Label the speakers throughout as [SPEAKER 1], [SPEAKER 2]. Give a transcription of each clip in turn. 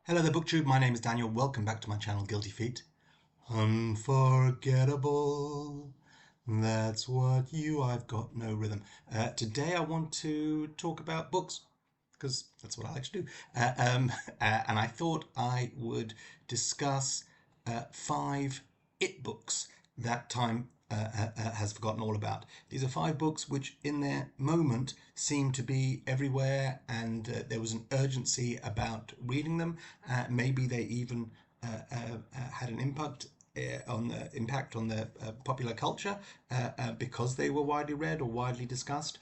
[SPEAKER 1] Hello there, BookTube. My name is Daniel. Welcome back to my channel, Guilty Feet. Unforgettable. That's what you. I've got no rhythm. Today I want to talk about books because that's what I like to do. And I thought I would discuss five it books that time has forgotten all about. These are five books which, in their moment, seemed to be everywhere, and there was an urgency about reading them. Maybe they even had an impact on the popular culture because they were widely read or widely discussed.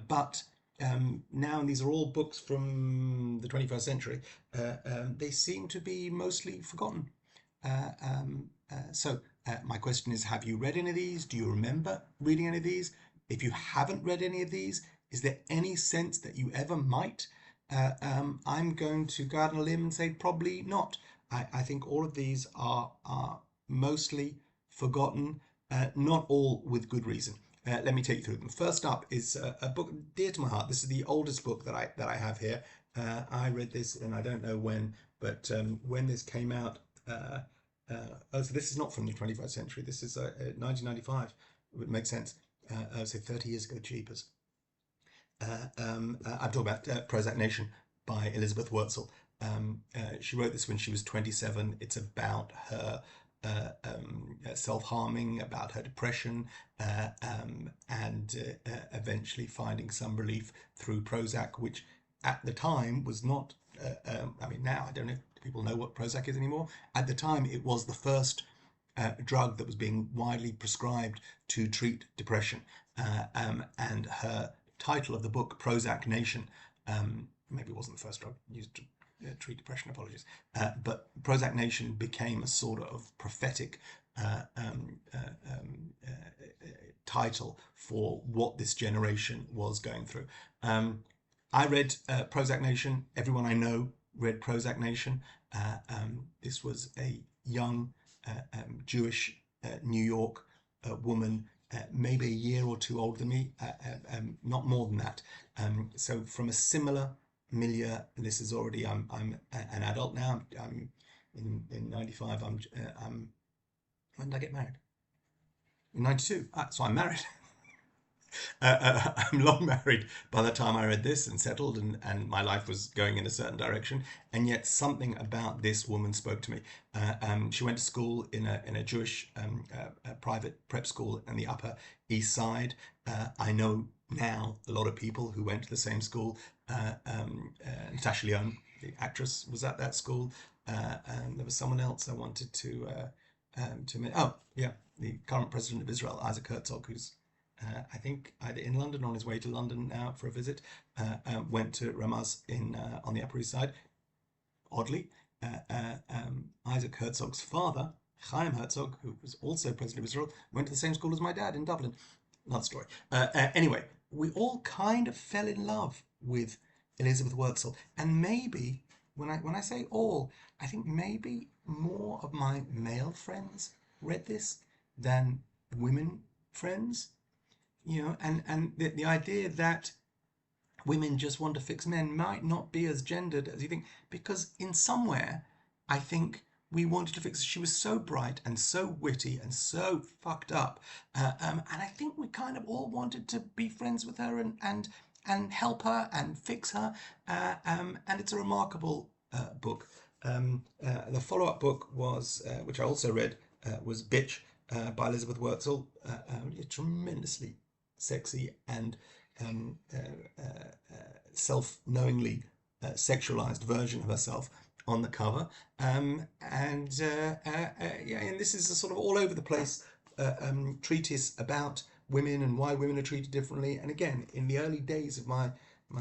[SPEAKER 1] But now, and these are all books from the 21st century, they seem to be mostly forgotten. My question is, have you read any of these? Do you remember reading any of these? If you haven't read any of these, is there any sense that you ever might? I'm going to go out on a limb and say probably not. I think all of these are mostly forgotten, not all with good reason. Let me take you through them. First up is a book dear to my heart. This is the oldest book that I have here. I read this, and I don't know when, but when this came out. So this is not from the 21st century. This is 1995. It would make sense. So 30 years ago, jeepers. I'm talking about Prozac Nation by Elizabeth Wurtzel. She wrote this when she was 27. It's about her self-harming, about her depression, and eventually finding some relief through Prozac, which at the time was not. I mean, now I don't know if people know what Prozac is anymore. At the time, it was the first drug that was being widely prescribed to treat depression. And her title of the book, Prozac Nation, maybe it wasn't the first drug used to treat depression, apologies, but Prozac Nation became a sort of prophetic title for what this generation was going through. I read Prozac Nation. Everyone I know read Prozac Nation. This was a young Jewish New York woman, maybe a year or two older than me, not more than that. So from a similar milieu, this is already. I'm an adult now. I'm in 95. When did I get married? In 92. So I'm married. I'm long married by the time I read this and settled, and my life was going in a certain direction. And yet, something about this woman spoke to me. She went to school in a Jewish private prep school in the Upper East Side. I know now a lot of people who went to the same school. Natasha Lyonne, the actress, was at that school. And there was someone else I wanted to oh yeah, the current president of Israel, Isaac Herzog, who's I think either in London or on his way to London now for a visit, went to Ramaz on the Upper East Side. Oddly, Isaac Herzog's father, Chaim Herzog, who was also president of Israel, went to the same school as my dad in Dublin. Another story. Anyway, we all kind of fell in love with Elizabeth Wurtzel, and maybe when I say all, I think maybe more of my male friends read this than women friends. And the idea that women just want to fix men might not be as gendered as you think, because in somewhere I think we wanted to fix her. She was so bright and so witty and so fucked up, and I think we kind of all wanted to be friends with her and help her and fix her, and it's a remarkable book. The follow-up book was, which I also read, was Bitch by Elizabeth Wurtzel, tremendously sexy and self-knowingly sexualized version of herself on the cover. And this is a sort of all over the place treatise about women and why women are treated differently. And again, in the early days of my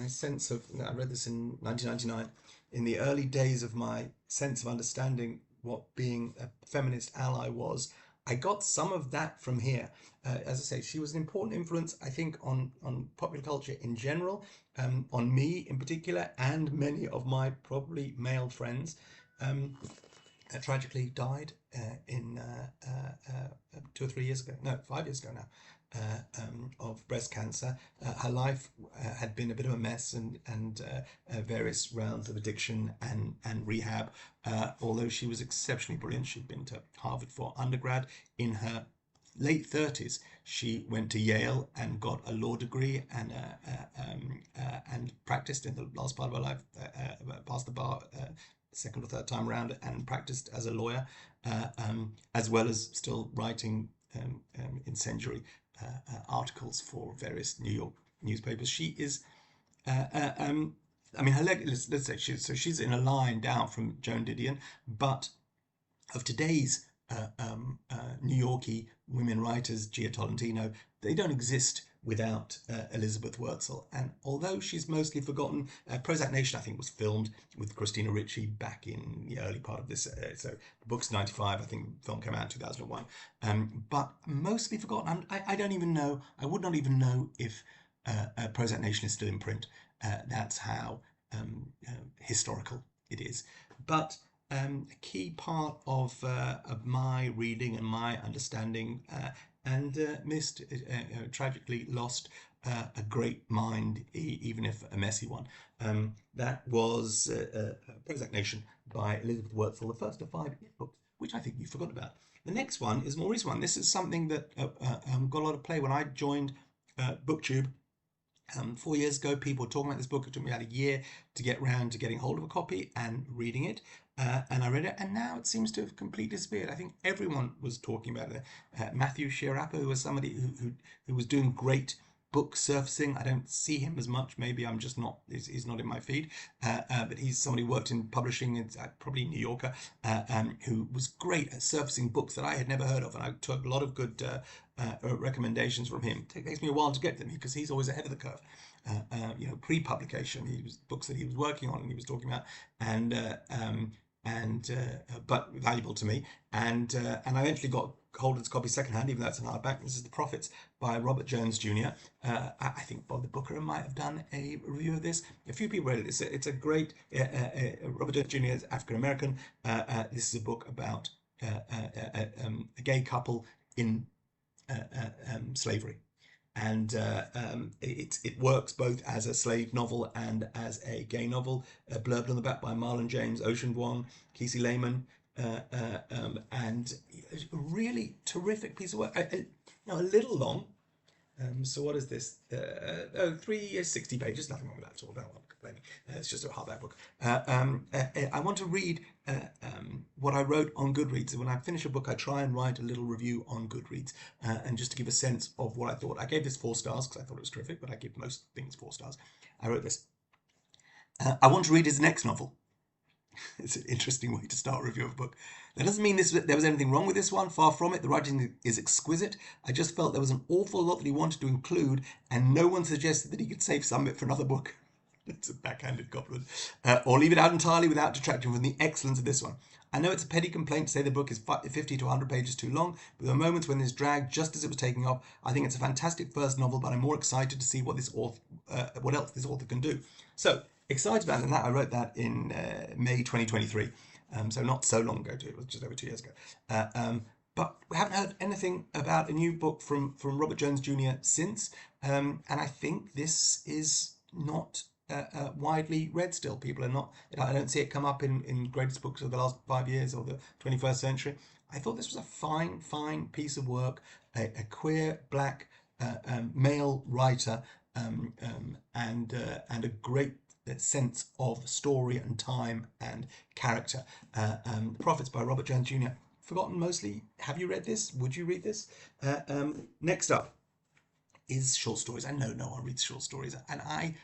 [SPEAKER 1] sense of, I read this in 1999, in the early days of my sense of understanding what being a feminist ally was, I got some of that from here. As I say, she was an important influence, I think, on popular culture in general, on me in particular, and many of my probably male friends. Tragically died in 2 or 3 years ago. No, 5 years ago now. of breast cancer. Her life had been a bit of a mess, and various rounds of addiction and rehab. Although she was exceptionally brilliant, she'd been to Harvard for undergrad. In her late 30s, she went to Yale and got a law degree and practiced in the last part of her life, passed the bar second or third time around, and practiced as a lawyer, as well as still writing incendiary articles for various New York newspapers. She is, I mean, let's say she's in a line down from Joan Didion, but of today's New Yorkie women writers, Gia Tolentino, they don't exist without Elizabeth Wurtzel. And although she's mostly forgotten, Prozac Nation, I think, was filmed with Christina Ricci back in the early part of this. So the book's 95, I think the film came out in 2001. But mostly forgotten. I don't even know, I would not even know if Prozac Nation is still in print. That's how historical it is. But a key part of my reading and my understanding, and missed, tragically lost, a great mind, even if a messy one. That was Prozac Nation by Elizabeth Wurtzel, the first of 5 books, which I think you forgot about. The next one is a more recent one. This is something that got a lot of play when I joined BookTube. 4 years ago, people were talking about this book. It took me about a year to get round to getting hold of a copy and reading it. And I read it, and now it seems to have completely disappeared. I think everyone was talking about it. Matthew Sciarappa, who was somebody who was doing great book surfacing. I don't see him as much. Maybe I'm just not, he's not in my feed. But he's somebody who worked in publishing, it's probably New Yorker, who was great at surfacing books that I had never heard of. And I took a lot of good recommendations from him. It takes me a while to get them because he's always ahead of the curve. Pre-publication, he was books that he was working on and he was talking about, but valuable to me. And I eventually got hold of this copy secondhand, even though it's an hardback. This is The Prophets by Robert Jones Jr. I think Bob the Booker might have done a review of this. A few people read it. It's a great, Robert Jones Jr. is African American. This is a book about a gay couple in slavery. And it works both as a slave novel and as a gay novel. Blurbed on the back by Marlon James, Ocean Vuong, Kesey Lehman, and a really terrific piece of work. A little long. So what is this? 360 pages. Nothing wrong with that at all. Don't want to complain. It's just a hardback book. I want to read what I wrote on Goodreads. When I finish a book, I try and write a little review on Goodreads, and just to give a sense of what I thought. I gave this 4 stars because I thought it was terrific, but I give most things 4 stars. I wrote this. I want to read his next novel. It's an interesting way to start a review of a book. That doesn't mean there was anything wrong with this one. Far from it. The writing is exquisite. I just felt there was an awful lot that he wanted to include, and no one suggested that he could save some of it for another book. It's a backhanded compliment. Or leave it out entirely without detracting from the excellence of this one. I know it's a petty complaint to say the book is 50 to 100 pages too long, but there were moments when this dragged just as it was taking off. I think it's a fantastic first novel, but I'm more excited to see what else this author can do. So, excited about it, and that I wrote that in May 2023, so not so long ago, it was just over 2 years ago. But we haven't heard anything about a new book from Robert Jones Jr. since, and I think this is not widely read still. People are not, I don't see it come up in greatest books of the last 5 years or the 21st century. I thought this was a fine piece of work, a queer black male writer, and a great sense of story and time and character. Prophets by Robert Jones Jr. Forgotten mostly. Have you read this? Would you read this? Next up is short stories. I know no one reads short stories, and I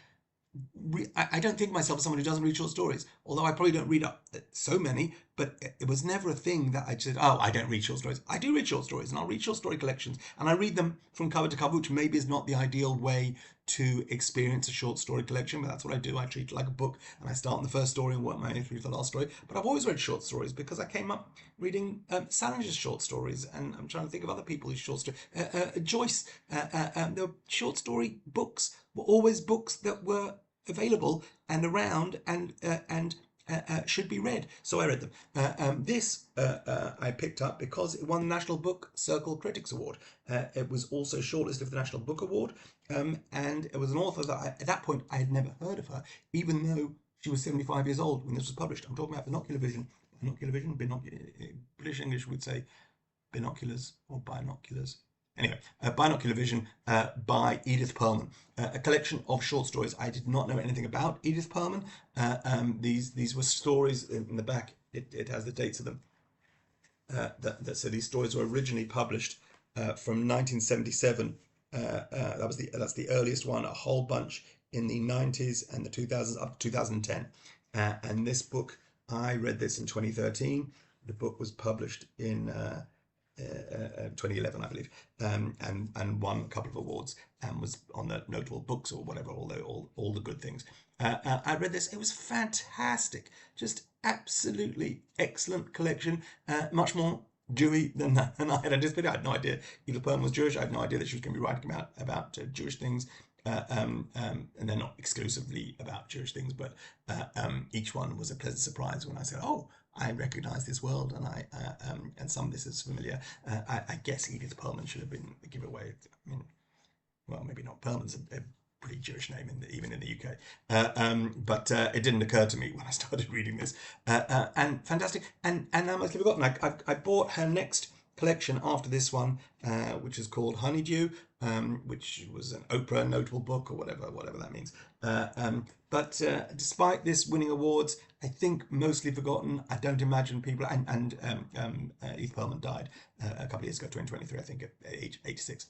[SPEAKER 1] don't think of myself as someone who doesn't read short stories, although I probably don't read so many, but it was never a thing that I said, oh, I don't read short stories. I do read short stories, and I'll read short story collections, and I read them from cover to cover, which maybe is not the ideal way to experience a short story collection, but that's what I do. I treat it like a book, and I start on the first story and work my way through the last story. But I've always read short stories because I came up reading Salinger's short stories, and I'm trying to think of other people whose short stories. Joyce, the short story books were always books that were available and around, and should be read. So I read them. This I picked up because it won the National Book Circle Critics Award. It was also shortlisted for the National Book Award, and it was an author that at that point I had never heard of her, even though she was 75 years old when this was published. I'm talking about Binocular Vision. British English would say binoculars or binoculars. Anyway, Binocular Vision by Edith Perlman, a collection of short stories. I did not know anything about Edith Perlman. These were stories in the back. It has the dates of them. So these stories were originally published from 1977. That's the earliest one. A whole bunch in the 90s and the 2000s up to 2010. And this book, I read this in 2013. The book was published in 2011, I believe, and won a couple of awards and was on the notable books or whatever, all the good things. I read this. It was fantastic. Just absolutely excellent collection. Much more Jewy than I had anticipated. I had no idea Edith Perlman was Jewish. I had no idea that she was going to be writing about Jewish things. And they're not exclusively about Jewish things, but each one was a pleasant surprise when I said, "Oh, I recognise this world," and some of this is familiar. I guess Edith Perlman should have been the giveaway. I mean, well, maybe not. Perlman's a pretty Jewish name even in the UK, but it didn't occur to me when I started reading this. And fantastic, and now mostly forgotten. I bought her next collection after this one, which is called Honeydew, which was an Oprah notable book or whatever that means. But despite this winning awards, I think mostly forgotten. I don't imagine people. And Edith Perlman died a couple of years ago, 2023, I think, at age 86.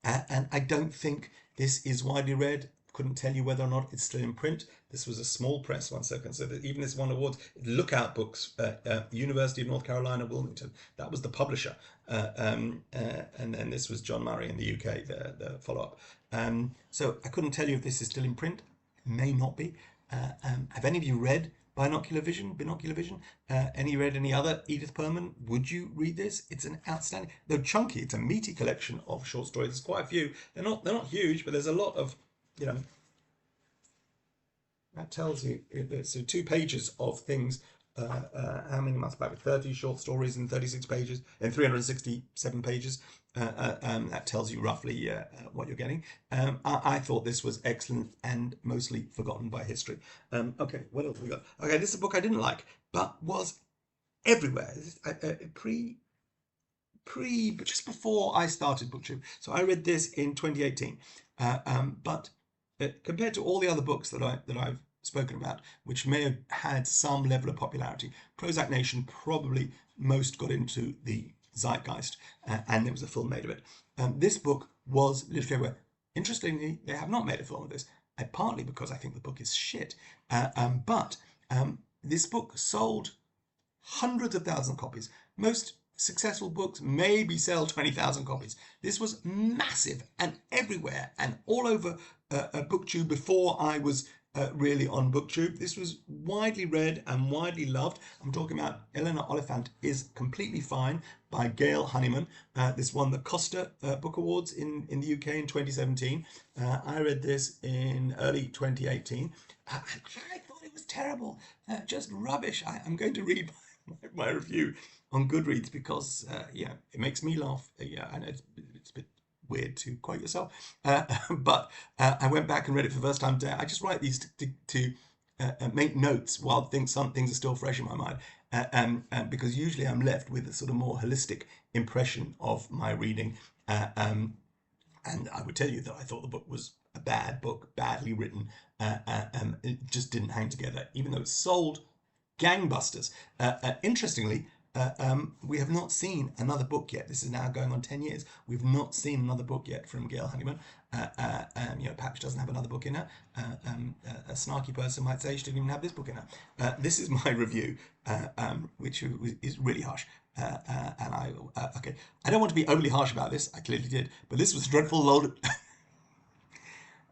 [SPEAKER 1] And I don't think this is widely read. Couldn't tell you whether or not it's still in print. This was a small press, one second. So that even this won awards. Lookout Books, University of North Carolina, Wilmington. That was the publisher. And then this was John Murray in the UK, the follow-up. So I couldn't tell you if this is still in print. It may not be. Have any of you read Binocular Vision? Read any other Edith Perlman? Would you read this? It's an outstanding, though chunky. It's a meaty collection of short stories. There's quite a few. They're not huge, but there's a lot of, that tells you. So 2 pages of things. How many months back? 30 short stories in 36 pages, in 367 pages. That tells you roughly what you're getting. I thought this was excellent and mostly forgotten by history. Okay, what else have we got? Okay, this is a book I didn't like, but was everywhere. But just before I started BookTube. So I read this in 2018. But compared to all the other books that I've spoken about, which may have had some level of popularity, Prozac Nation probably most got into the zeitgeist, and there was a film made of it. This book was literally everywhere. Interestingly, they have not made a film of this, partly because I think the book is shit, but this book sold hundreds of thousands of copies. Most successful books maybe sell 20,000 copies. This was massive and everywhere and all over BookTube before I was really on BookTube. This was widely read and widely loved. I'm talking about Eleanor Oliphant is Completely Fine by Gail Honeyman. This won the Costa Book Awards in the UK in 2017. I read this in early 2018. I thought it was terrible, just rubbish. I'm going to read my review on Goodreads because it makes me laugh. I know it's a bit weird to quote yourself, but I went back and read it for the first time today. I just write these to make notes while some things are still fresh in my mind, because usually I'm left with a sort of more holistic impression of my reading, and I would tell you that I thought the book was a bad book, badly written. It just didn't hang together, even though it sold gangbusters. Interestingly, we have not seen another book yet. This is now going on 10 years. We've not seen another book yet from Gail Honeyman. Perhaps she doesn't have another book in her. A snarky person might say she didn't even have this book in her. This is my review, which is really harsh. Okay, I don't want to be overly harsh about this. I clearly did, but this was a dreadful load.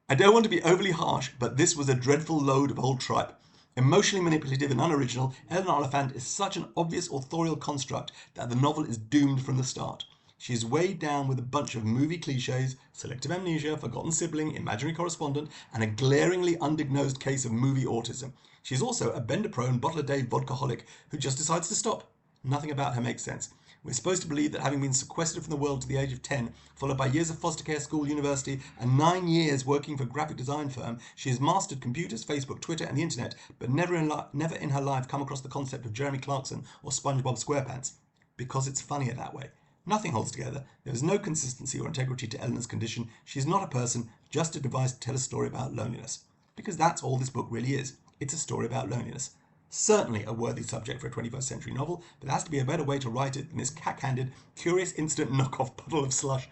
[SPEAKER 1] I don't want to be overly harsh, but this was a dreadful load of old tripe. Emotionally manipulative and unoriginal, Eleanor Oliphant is such an obvious authorial construct that the novel is doomed from the start. She's weighed down with a bunch of movie cliches, selective amnesia, forgotten sibling, imaginary correspondent, and a glaringly undiagnosed case of movie autism. She's also a bender-prone, bottle-a-day vodkaholic who just decides to stop. Nothing about her makes sense. We're supposed to believe that having been sequestered from the world to the age of 10, followed by years of foster care, school, university, and 9 years working for a graphic design firm, she has mastered computers, Facebook, Twitter, and the internet, but never in her life come across the concept of Jeremy Clarkson or SpongeBob SquarePants. Because it's funnier that way. Nothing holds together. There is no consistency or integrity to Eleanor's condition. She is not a person, just a device to tell a story about loneliness. Because that's all this book really is. It's a story about loneliness. Certainly a worthy subject for a 21st century novel, but there has to be a better way to write it than this cack-handed, curious instant knockoff puddle of slush.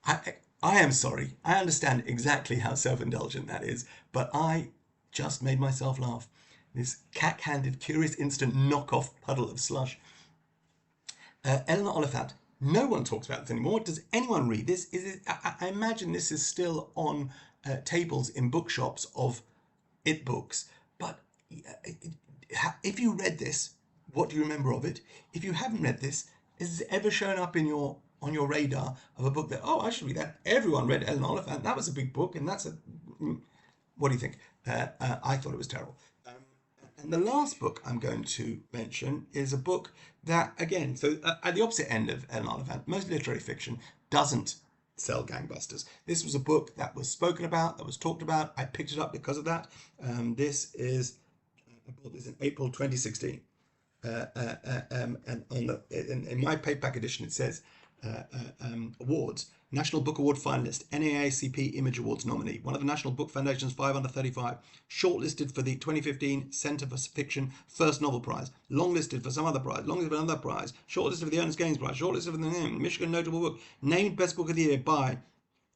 [SPEAKER 1] I am sorry. I understand exactly how self-indulgent that is, but I just made myself laugh. This cack-handed, curious instant knockoff puddle of slush. Eleanor Oliphant. No one talks about this anymore. Does anyone read this? I imagine this is still on tables in bookshops of it books. But if you read this, what do you remember of it? If you haven't read this, has it ever shown up on your radar of a book that, oh, I should read that? Everyone read Eleanor Oliphant. That was a big book, and that's a... What do you think? I thought it was terrible. And the last book I'm going to mention is a book that, again, so at the opposite end of Eleanor Oliphant, most literary fiction doesn't sell gangbusters. This was a book that was spoken about, that was talked about. I picked it up because of that. I bought this in April 2016. And in my paperback edition, it says awards. National Book Award finalist, NAACP Image Awards nominee, one of the National Book Foundation's 5 under 35, shortlisted for the 2015 Centre for Fiction First Novel Prize, longlisted for some other prize, longlisted for another prize, shortlisted for the Ernest Gaines Prize, shortlisted for the Michigan Notable Book, named Best Book of the Year by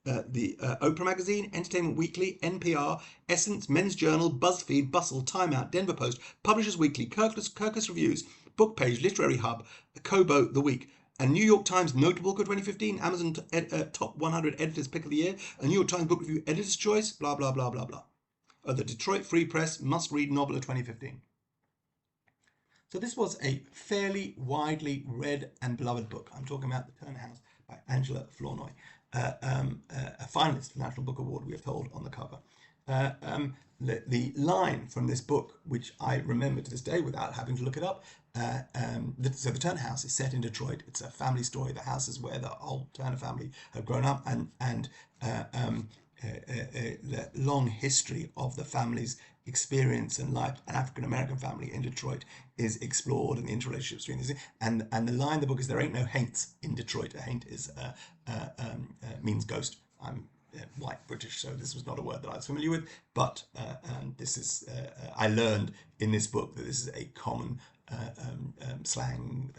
[SPEAKER 1] the Oprah Magazine, Entertainment Weekly, NPR, Essence, Men's Journal, BuzzFeed, Bustle, Time Out, Denver Post, Publishers Weekly, Kirkus Reviews, Book Page, Literary Hub, Kobo, The Week, a New York Times Notable Book of 2015, Amazon Top 100 Editors Pick of the Year, a New York Times Book Review Editor's Choice, blah, blah, blah, blah, blah. The Detroit Free Press Must-Read Novel of 2015. So this was a fairly widely read and beloved book. I'm talking about The Turner House by Angela Flournoy, a finalist for the National Book Award, we are told on the cover. The line from this book, which I remember to this day without having to look it up, so the Turner House is set in Detroit. It's a family story. The house is where the whole Turner family have grown up, and the long history of the family's experience and life, an African American family in Detroit, is explored, and the interrelationships between these. And the line in the book is, "There ain't no haints in Detroit." A haint is means ghost. I'm white British, so this was not a word that I was familiar with, but this is I learned in this book that this is a common slang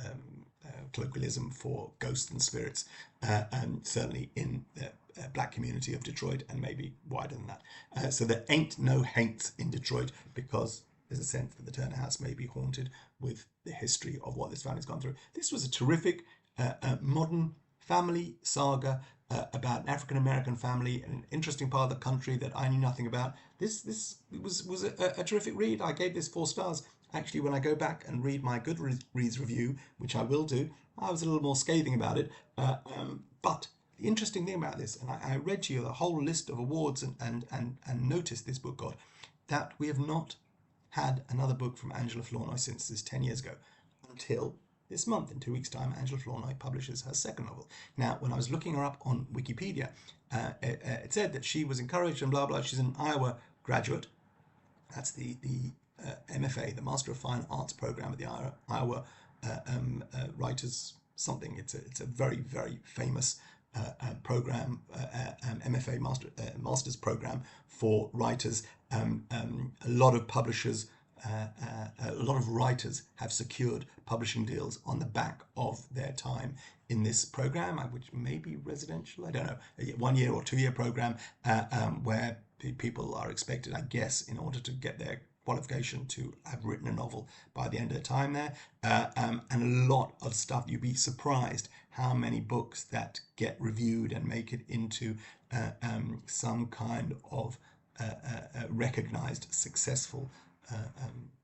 [SPEAKER 1] colloquialism for ghosts and spirits, and certainly in the black community of Detroit, and maybe wider than that. So there ain't no haints in Detroit, because there's a sense that the Turner House may be haunted with the history of what this family's gone through. This was a terrific modern family saga about an African American family in an interesting part of the country that I knew nothing about. This was a terrific read. I gave this 4 stars. Actually, when I go back and read my Goodreads review, which I will do, I was a little more scathing about it. But the interesting thing about this, and I read to you the whole list of awards and noticed this book got, that we have not had another book from Angela Flournoy since this 10 years ago, until this month. In 2 weeks' time, Angela Flournoy publishes her second novel. Now, when I was looking her up on Wikipedia, it said that she was encouraged and blah, blah. She's an Iowa graduate. That's the MFA, the Master of Fine Arts program at the Iowa Writers something. It's a very, very famous program, MFA master's program for writers. A lot of publishers, a lot of writers have secured publishing deals on the back of their time in this program, which may be residential, I don't know, a 1 year or 2 year program, where people are expected, I guess, in order to get their qualification, to have written a novel by the end of the time there, and a lot of stuff. You'd be surprised how many books that get reviewed and make it into some kind of recognized successful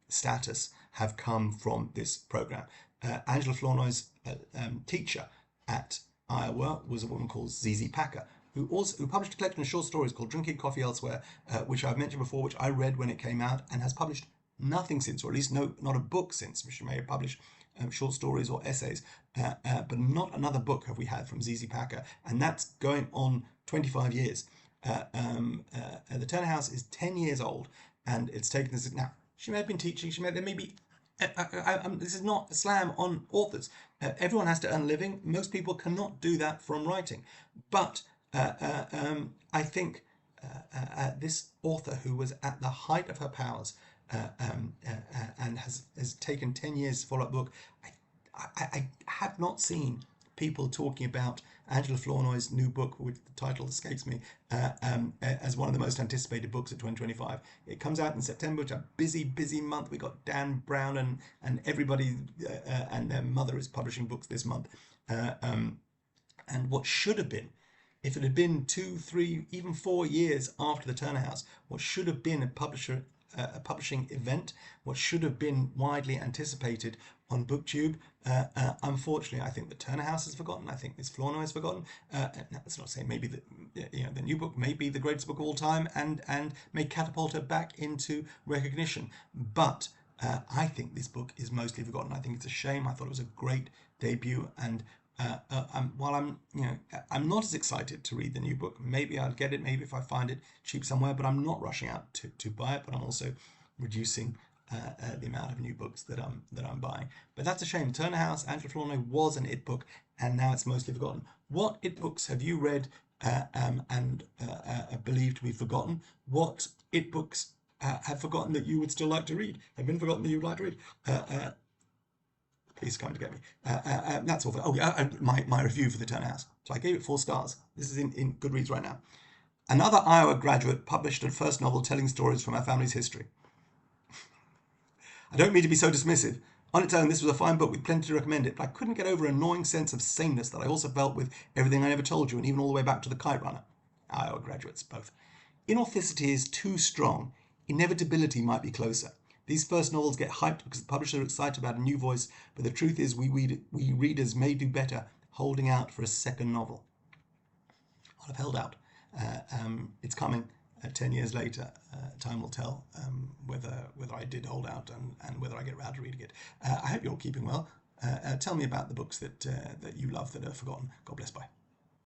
[SPEAKER 1] status have come from this program. Angela Flournoy's teacher at Iowa was a woman called ZZ Packer, who published a collection of short stories called Drinking Coffee Elsewhere, which I've mentioned before, which I read when it came out, and has published nothing since, or at least not a book since. She may have published short stories or essays, but not another book have we had from ZZ Packer, and that's going on 25 years. The Turner House is 10 years old, and it's taken this. Now, she may have been teaching, there may be. This is not a slam on authors. Everyone has to earn a living. Most people cannot do that from writing. But I think this author, who was at the height of her powers and has taken 10 years to follow up book, I have not seen people talking about Angela Flournoy's new book, which the title escapes me, as one of the most anticipated books of 2025. It comes out in September, which is a busy month. We got Dan Brown and everybody and their mother is publishing books this month. And what should have been, if it had been 2, 3, even 4 years after the Turner House, what should have been a publishing event, what should have been widely anticipated on BookTube. Unfortunately, I think the Turner House has forgotten. I think Miss Flournoy has forgotten. That's not saying maybe the new book may be the greatest book of all time and may catapult her back into recognition. But I think this book is mostly forgotten. I think it's a shame. I thought it was a great debut, and while I'm not as excited to read the new book. Maybe I'll get it, maybe if I find it cheap somewhere, but I'm not rushing out to buy it. But I'm also reducing the amount of new books that I'm buying. But that's a shame. Turner House, Angela Flournoy was an it book, and now it's mostly forgotten. What it books have you read and believed to be forgotten? What it books have forgotten that you would still like to read? Have been forgotten that you would like to read? Please come to get me. That's all. My review for the Turner House. So I gave it 4 stars. This is in Goodreads right now. Another Iowa graduate published a first novel telling stories from our family's history. I don't mean to be so dismissive. On its own, this was a fine book with plenty to recommend it, but I couldn't get over an annoying sense of sameness that I also felt with Everything I Never Told You, and even all the way back to The Kite Runner. Iowa graduates, both. Inauthenticity is too strong. Inevitability might be closer. These first novels get hyped because the publishers are excited about a new voice, but the truth is we readers may do better holding out for a second novel. I've held out. It's coming 10 years later. Time will tell whether I did hold out and whether I get around to reading it. I hope you're all keeping well. Tell me about the books that you love that are forgotten. God bless, bye.